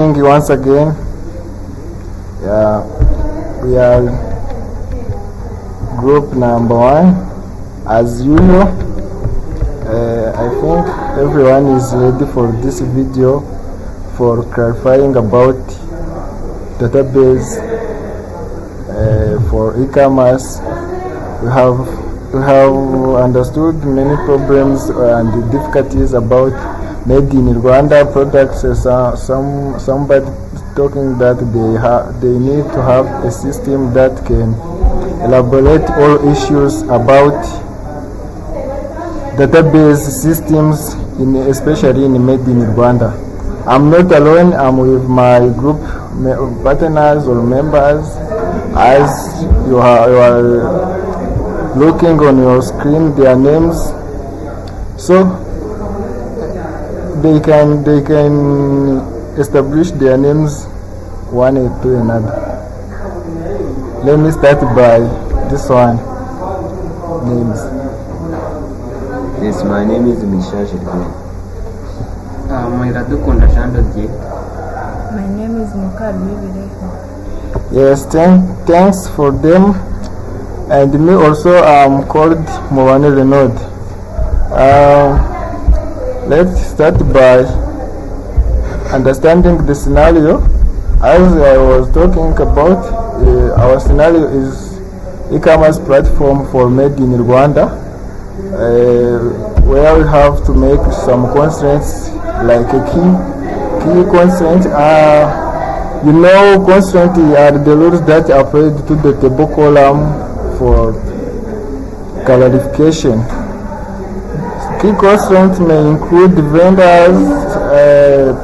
Thank you once again. Yeah, we are group number 1. As usual, I think everyone is ready for this video for clarifying about database for e-commerce. We have understood many problems and difficulties about made in Rwanda products. Somebody talking that they need to have a system that can elaborate all issues about database systems, especially in made in Rwanda. I'm not alone. I'm with my group partners or members. As you are looking on your screen, their names, so they can establish their names one to another. Let me start by this one. Names. Yes, my name is Misha Shirgin. My name is Mukar. Yes, thanks for them. And me also, I'm called Mowane Renaud. Let's start by understanding the scenario. As I was talking about, our scenario is e-commerce platform for made in Rwanda, where we have to make some constraints, like a key constraint. Constraints are the rules that are applied to the table column for clarification. Key constraints may include vendors.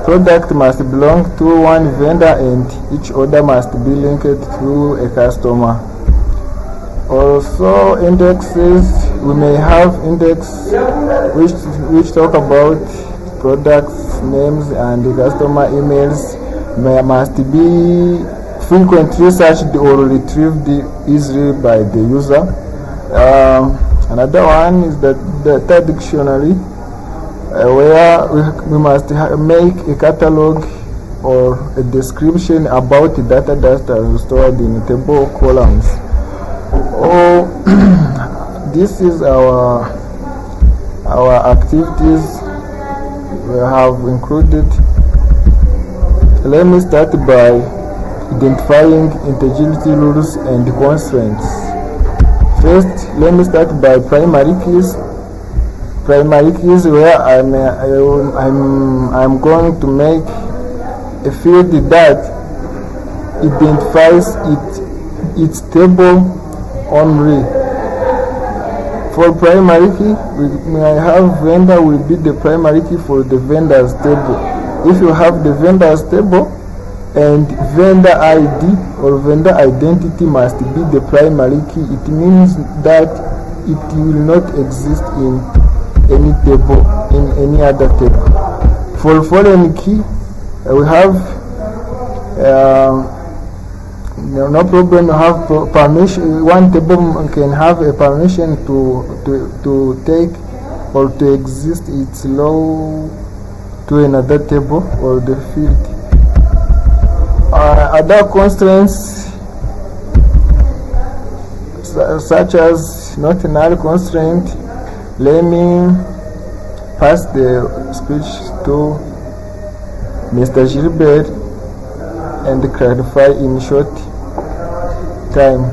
Product must belong to one vendor and each order must be linked to a customer. Also, indexes. We may have index which talk about products names and customer emails must be frequently searched or retrieved easily by the user. Another one is the data dictionary, where we must make a catalog or a description about the data that are stored in table columns. This is our activities we have included. Let me start by identifying integrity rules and constraints. First, let me start by primary keys. Primary keys, where I'm going to make a field that identifies its table only. For primary key, we may have vendor will be the primary key for the vendor's table. If you have the vendor's table, and vendor ID or vendor identity must be the primary key, it means that it will not exist in any table, in any other table. For foreign key, we have no problem. Have permission. One table can have a permission to take or to exist its law to another table or the field. Other constraints such as not null constraint. Let me pass the speech to Mr. Gilbert and clarify in short time.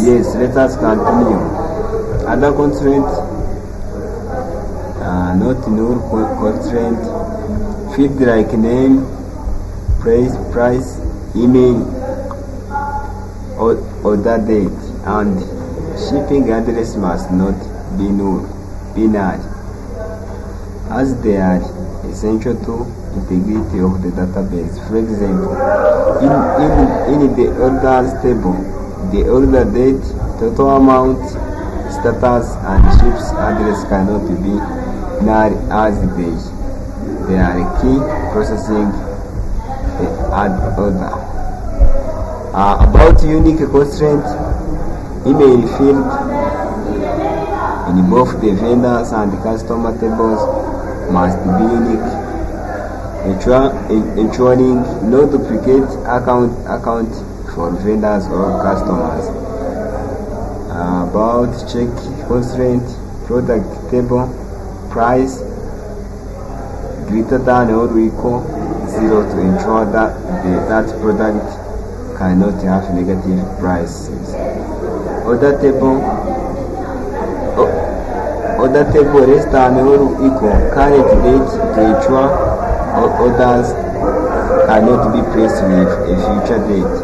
Yes, let us continue. Other constraint, not null constraint, field like name, price, email, order date, and shipping address must not be null, binary, as they are essential to integrity of the database. For example, in the orders table, the order date, total amount, status, and ship's address cannot be null, as they are key processing add order. About unique constraint, email field in both the vendors and the customer tables must be unique. ensuring no duplicate account for vendors or customers. About check constraint, product table, price greater than or equal 0 to ensure that that product cannot have negative prices. Order table less than or equal current date to ensure orders cannot be placed with a future date.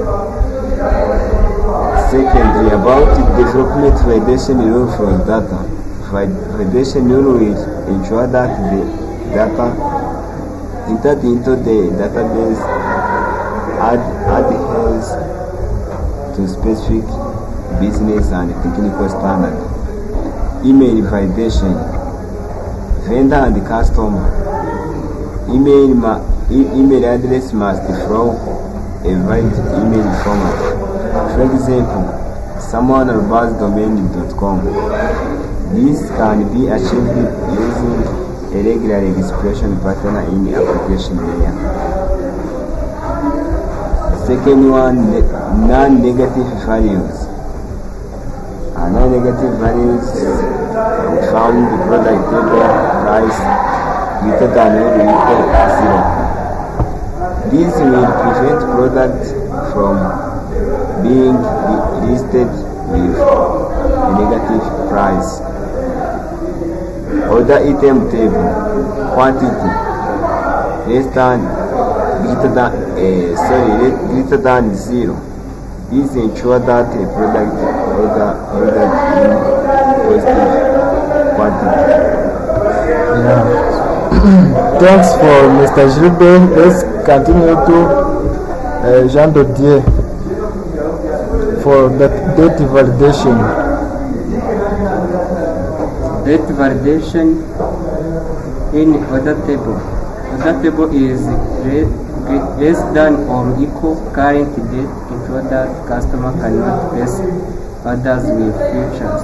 Secondly, about development validation rule for data. Validation rule will ensure that the data entered into the database adheres to specific business and technical standards. Email validation. Vendor and customer. Email address must flow a valid email format. For example, someone@buzzdomain.com. This can be achieved using a regular expression pattern in the application layer. Second one, non-negative values. Non-negative values found the product table price greater than or equal to 0. This will prevent product from being listed with a negative price. Order item table quantity greater than 0. This ensures that a product ordered in positive quantity. Yeah. Thanks for Mr. Gilbert. Let's continue to Jean Dodier for the date validation. Date validation in order table. Order table is less than or equal current date ensure that customer cannot place orders with futures.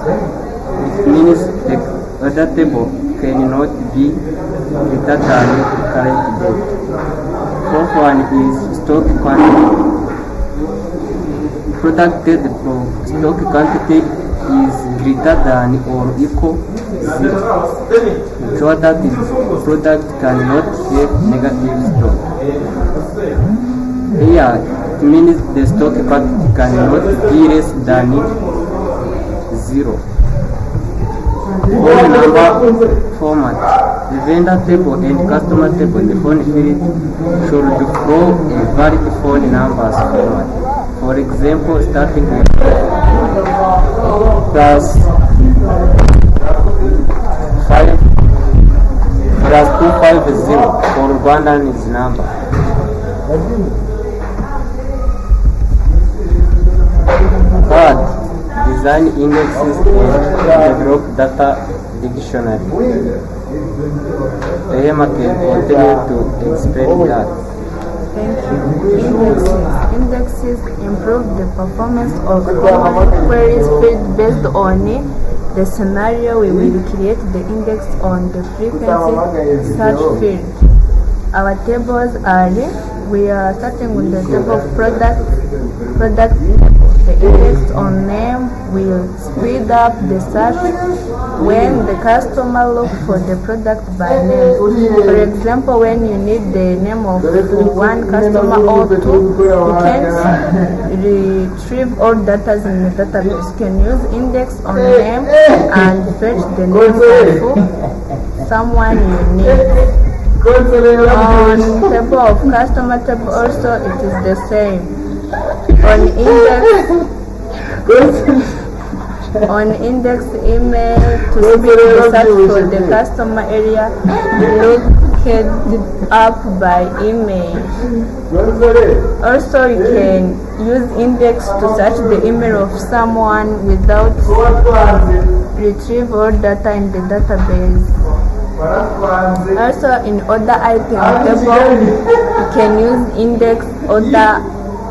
It means the order table cannot be greater than current date. Fourth one is stock quantity. Product table stock quantity is greater than or equal 0. Ensure that the product cannot have negative stock. Here, it means the stock quantity cannot be less than 0. Phone number format. The vendor table and customer table in the phone field should flow a valid phone numbers format. For example, starting with +250 for Rwandan is number. Third, design indexes and develop data dictionary. Rehema can continue to explain that. Thank you. Indexes improve the performance of common queries filled based on the scenario. We will create the index on the frequency search field. Our tables are, we are starting with the table of product. The index on name will speed up the search when the customer looks for the product by name. For example, when you need the name of one customer or two, you can retrieve all data in the database. You can use index on name and fetch the name of someone you need. On table of customer table also it is the same. On index email to speed the search for the customer area, looked up by email. Also, you can use index to search the email of someone without retrieve all data in the database. Also, in order item table, you can use index order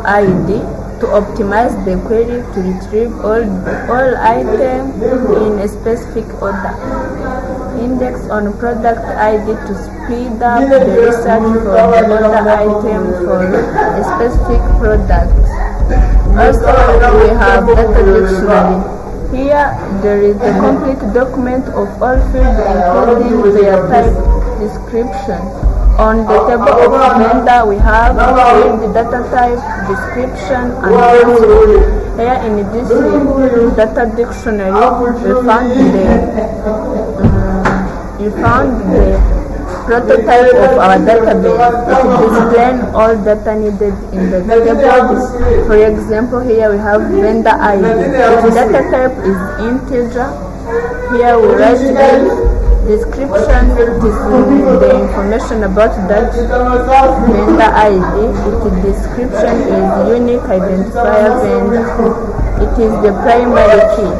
ID to optimize the query to retrieve all items in a specific order. Index on product ID to speed up the research for another item for a specific product. Also, we have data dictionary. Here, there is a complete document of all fields including their type description. On the table of vendor, we have field data type, description, and concept. Here in this data dictionary, we found the prototype of our database. It displays all data needed in the table. For example, here we have vendor ID. Its data type is integer. Here we write the description. It is the information about that vendor ID. Its description is unique identifier vendor. It is the primary key.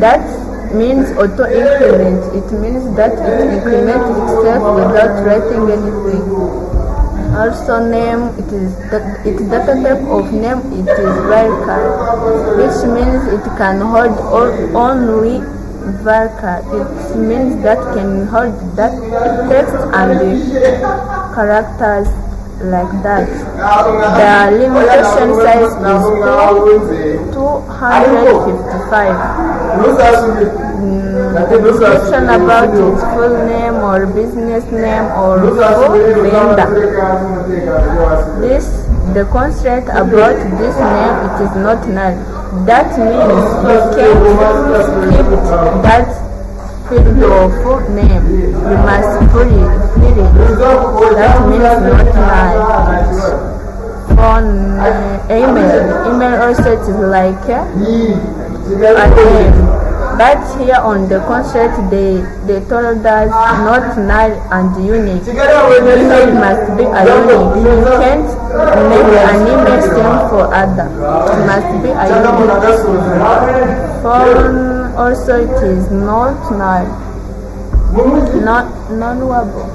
That means auto-increment. It means that it increments itself without writing anything. Also name, its data type of name, it is varchar, which means it can hold only varchar. It means that can hold that text and the characters like that. The limitation size is 255. Description about its full name or business name or full vendor. The constraint about this name, it is not null. That means you can't skip that field of full name. You must fill it. That means not null. Phone, email also it is like a name. But here on the concept, they told us not null and unique. Email must be a unique. You can't make an email same for other. It must be a unique. Phone also it is not null. Not nullable.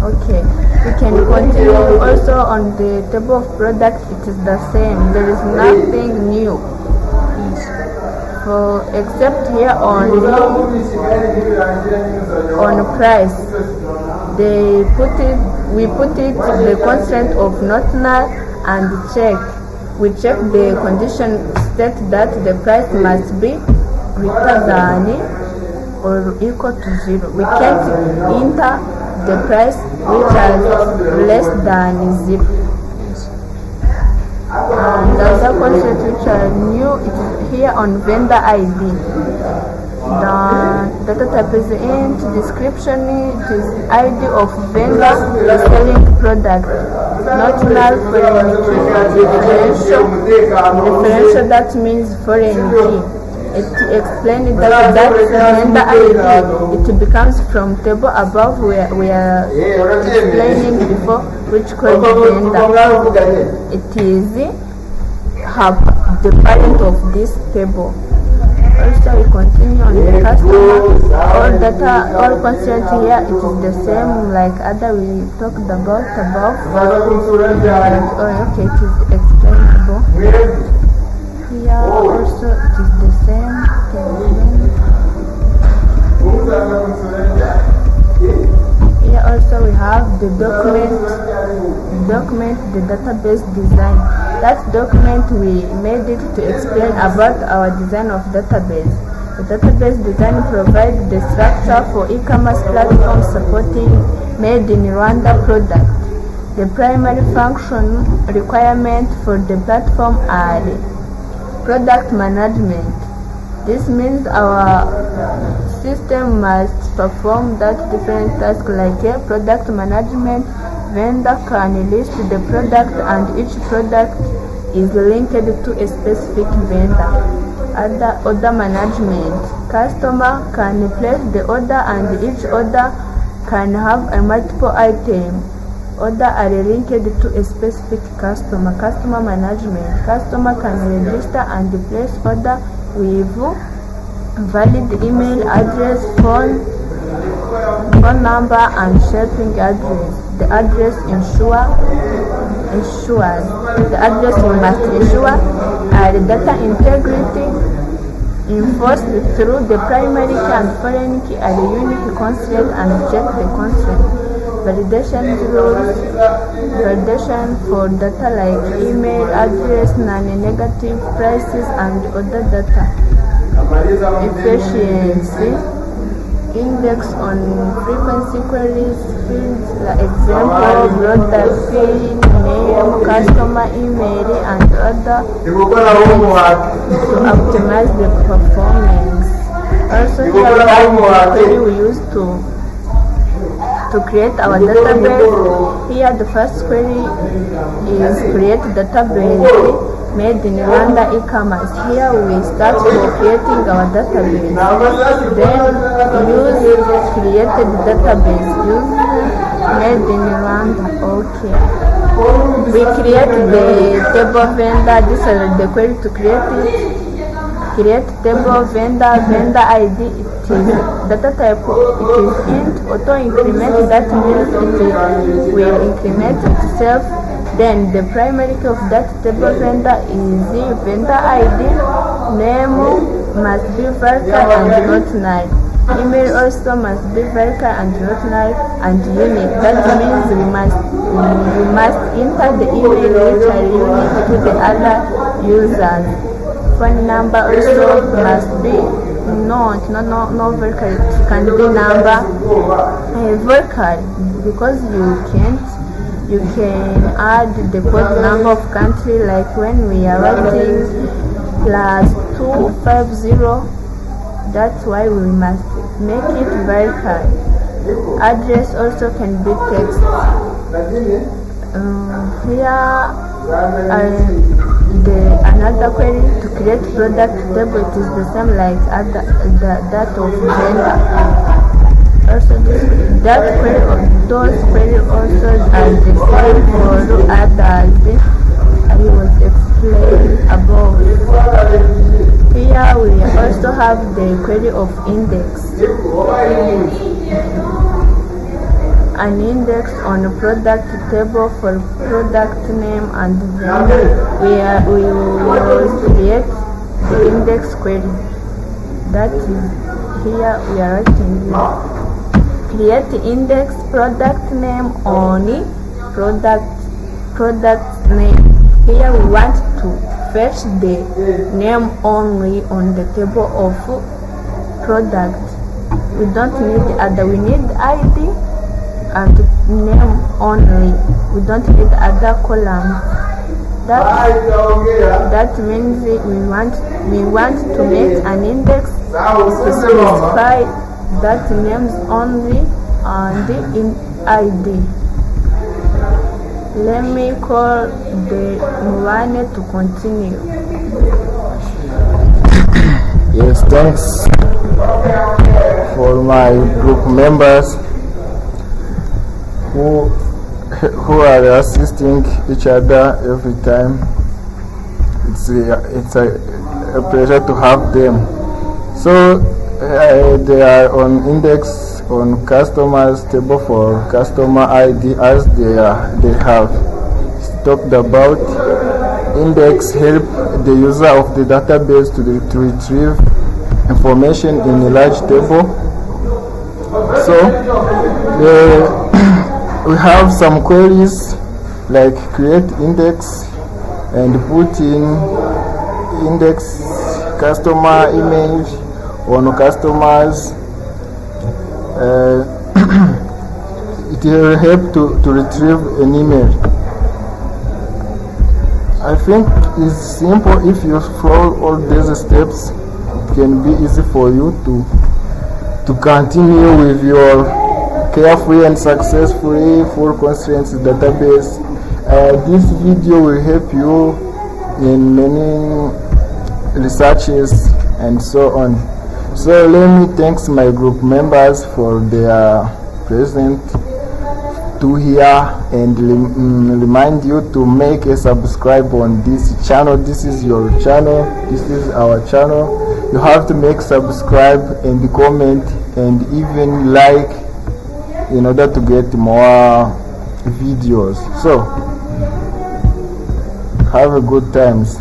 Okay. We can continue. Also on the table of product, it is the same. There is nothing new. Except here on price, we put it the constraint of not null and check. We check the condition state that the price must be greater than or equal to 0. We can't enter the price which is less than 0. And the other concepts which are new, it is here on vendor ID. The data type is int, description, it is ID of vendor selling product. Not null foreign key. Differential, that means foreign key. It explains that vendor ID, it becomes from table above where we are explaining before, which called vendor. It is the parent of this table. Also, we continue on the customer. All constraints here, it is the same like other we talked about above. Okay, it is explainable. Here also it is the same. Here also we have the document, the database design. That document we made it to explain about our design of database. The database design provides the structure for e-commerce platforms supporting made in Rwanda products. The primary function requirement for the platform are product management. This means our system must perform that different tasks like product management. Vendor can list the product and each product is linked to a specific vendor. Order management. Customer can place the order and each order can have a multiple item. Order are linked to a specific customer. Customer management. Customer can register and place order with valid email address, phone number and shipping address. The address ensures the address we must ensure the data integrity enforced through the primary key and foreign key are a unique constraint and check the constraint. Validation rules. Validation for data like email address, non-negative prices, and other data. Efficiency. Index on frequency queries fields, like example, product pin, name, customer email, and other to optimize the performance. Also, here we have the query we use to create our database. Here the first query is create database made in Rwanda e-commerce. Here we start for creating our database. Then use created database. Use made in Rwanda. Okay. We create the table vendor. This is the query to create it. Create table vendor ID. It is data type. It is int auto increment. That means it will increment itself. Then the primary key of that table vendor is the vendor ID. Name must be verified and not null. Email also must be verified and not null and unique. That means we must enter the email which are unique to the other users. Phone number also must be no verified. It can be number verified because you can add the code number of country, like when we are writing +250. That's why we must make it verified. Address also can be text. Here another query to create product table. It is the same like that of vendor. Also, that query or those queries also are the same for others. I was explained above. Here we also have the query of index. An index on a product table for product name and vendor. We will create the index query. That is here we are writing. Create the index product name only product name. Here we want to fetch the name only on the table of product. We don't need other. We need ID and name only. We don't need other columns. That means we want to make an index to specify that names only and in ID. Let me call the Mwane to continue. Yes, thanks for my group members who are assisting each other every time. It's a pleasure to have them. So they are on index on customers table for customer ID, as they have talked about. Index help the user of the database to retrieve information in a large table. So we have some queries like create index and put in index customer image on customers. It will help to retrieve an email. I think it's simple. If you follow all these steps, it can be easy for you to continue with your carefree and successfully full constraints database. This video will help you in many researches and so on. So let me thank my group members for their presence to here, and remind you to make a subscribe on this channel. This is your channel, this is our channel. You have to make subscribe and comment and even like in order to get more videos. So have a good times.